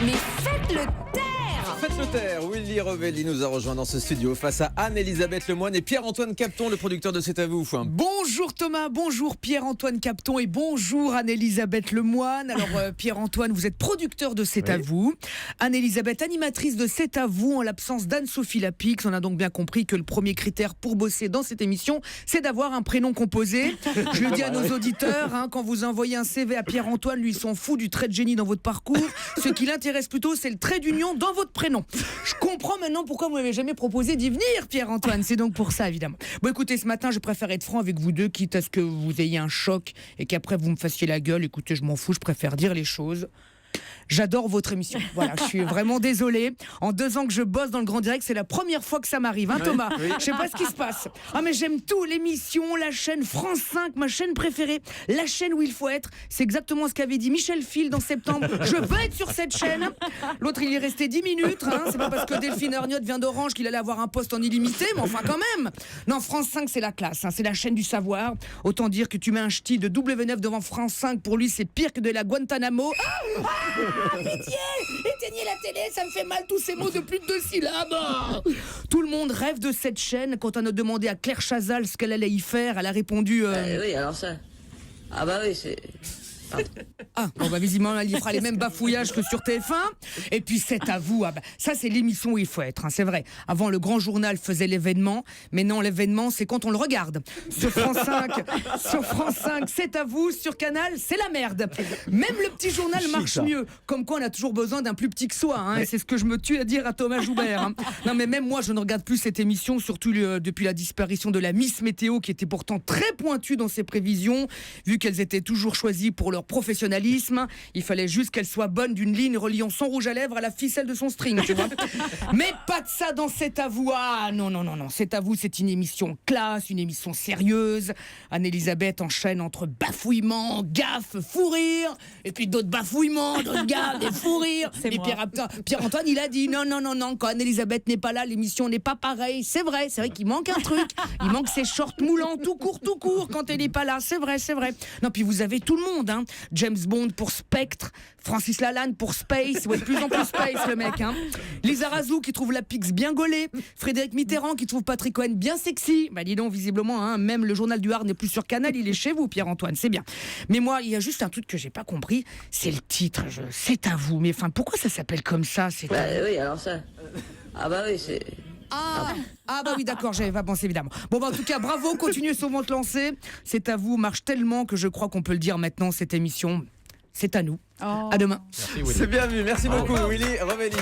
Mais faites-le taire! Faites le taire, Willy Revelli nous a rejoint dans ce studio face à Anne-Elisabeth Lemoine et Pierre-Antoine Capton, le producteur de C'est à vous. Bonjour Thomas, bonjour Pierre-Antoine Capton et bonjour Anne-Elisabeth Lemoine. Alors Pierre-Antoine, vous êtes producteur de C'est à vous. Anne-Elisabeth, animatrice de C'est à vous en l'absence d'Anne-Sophie Lapix. On a donc bien compris que le premier critère pour bosser dans cette émission, c'est d'avoir un prénom composé. Je le dis à nos auditeurs, quand vous envoyez un CV à Pierre-Antoine, lui il s'en fout du trait de génie dans votre parcours. Ce qui l'intéresse plutôt, c'est le trait d'union dans votre prénom. Je comprends maintenant pourquoi vous m'avez jamais proposé d'y venir, Pierre-Antoine. C'est donc pour ça, évidemment. Bon, écoutez, ce matin, je préfère être franc avec vous deux, quitte à ce que vous ayez un choc et qu'après vous me fassiez la gueule. Écoutez, je m'en fous, je préfère dire les choses. J'adore votre émission. Voilà, je suis vraiment désolée. En 2 ans que je bosse dans le Grand Direct, c'est la première fois que ça m'arrive, Thomas. Je sais pas ce qui se passe. Ah, mais j'aime tout, l'émission, la chaîne France 5, ma chaîne préférée, la chaîne où il faut être. C'est exactement ce qu'avait dit Michel Field en septembre. Je veux être sur cette chaîne. L'autre, il est resté 10 minutes. C'est pas parce que Delphine Ernotte vient d'Orange qu'il allait avoir un poste en illimité, mais enfin quand même. Non, France 5, c'est la classe. C'est la chaîne du savoir. Autant dire que tu mets un ch'ti de W9 devant France 5, pour lui, c'est pire que de la Guantanamo. Pitié, éteignez la télé, ça me fait mal tous ces mots de plus de 2 syllabes. Tout le monde rêve de cette chaîne. Quand on a demandé à Claire Chazal ce qu'elle allait y faire, elle a répondu oui, alors ça. Ah bah oui, c'est... visiblement, elle y fera les mêmes bafouillages que sur TF1. Et puis, C'est à vous. Ça, c'est l'émission où il faut être. C'est vrai. Avant, le grand journal faisait l'événement. Mais non, l'événement, c'est quand on le regarde. Sur France 5, C'est à vous. Sur Canal, c'est la merde. Même le petit journal marche mieux. Comme quoi, on a toujours besoin d'un plus petit que soi. Et c'est ce que je me tue à dire à Thomas Joubert. Non, mais même moi, je ne regarde plus cette émission, surtout depuis la disparition de la Miss Météo, qui était pourtant très pointue dans ses prévisions, vu qu'elles étaient toujours choisies pour leur professionnalisme. Il fallait juste qu'elle soit bonne d'une ligne reliant son rouge à lèvres à la ficelle de son string, tu vois. Mais pas de ça dans C'est à vous. Ah non, C'est à vous, c'est une émission classe, une émission sérieuse. Anne-Elisabeth enchaîne entre bafouillements, gaffes, fou rire, et puis d'autres bafouillements, d'autres gaffes, et fou rire. Et Pierre-Antoine, il a dit non, quand Anne-Elisabeth n'est pas là, l'émission n'est pas pareille. C'est vrai qu'il manque un truc. Il manque ses shorts moulants tout court quand elle n'est pas là. C'est vrai. Non, puis vous avez tout le monde, James Bond pour Spectre, Francis Lalanne pour Space, de plus en plus Space le mec. Lisa Razou qui trouve la Pix bien gaulée, Frédéric Mitterrand qui trouve Patrick Cohen bien sexy. Dis donc, visiblement, même le journal du Hard n'est plus sur Canal, il est chez vous, Pierre-Antoine, c'est bien. Mais moi, il y a juste un truc que j'ai pas compris, c'est le titre. C'est à vous. Mais pourquoi ça s'appelle comme ça? Oui, alors ça. Ah bah oui, c'est... Oui, d'accord, j'avais pas pensé, évidemment. Bon, en tout cas, bravo, continuez sur votre lancée. C'est à vous marche tellement que je crois qu'on peut le dire maintenant, cette émission, c'est à nous. À demain. C'est bien vu, merci beaucoup Willy Revelli.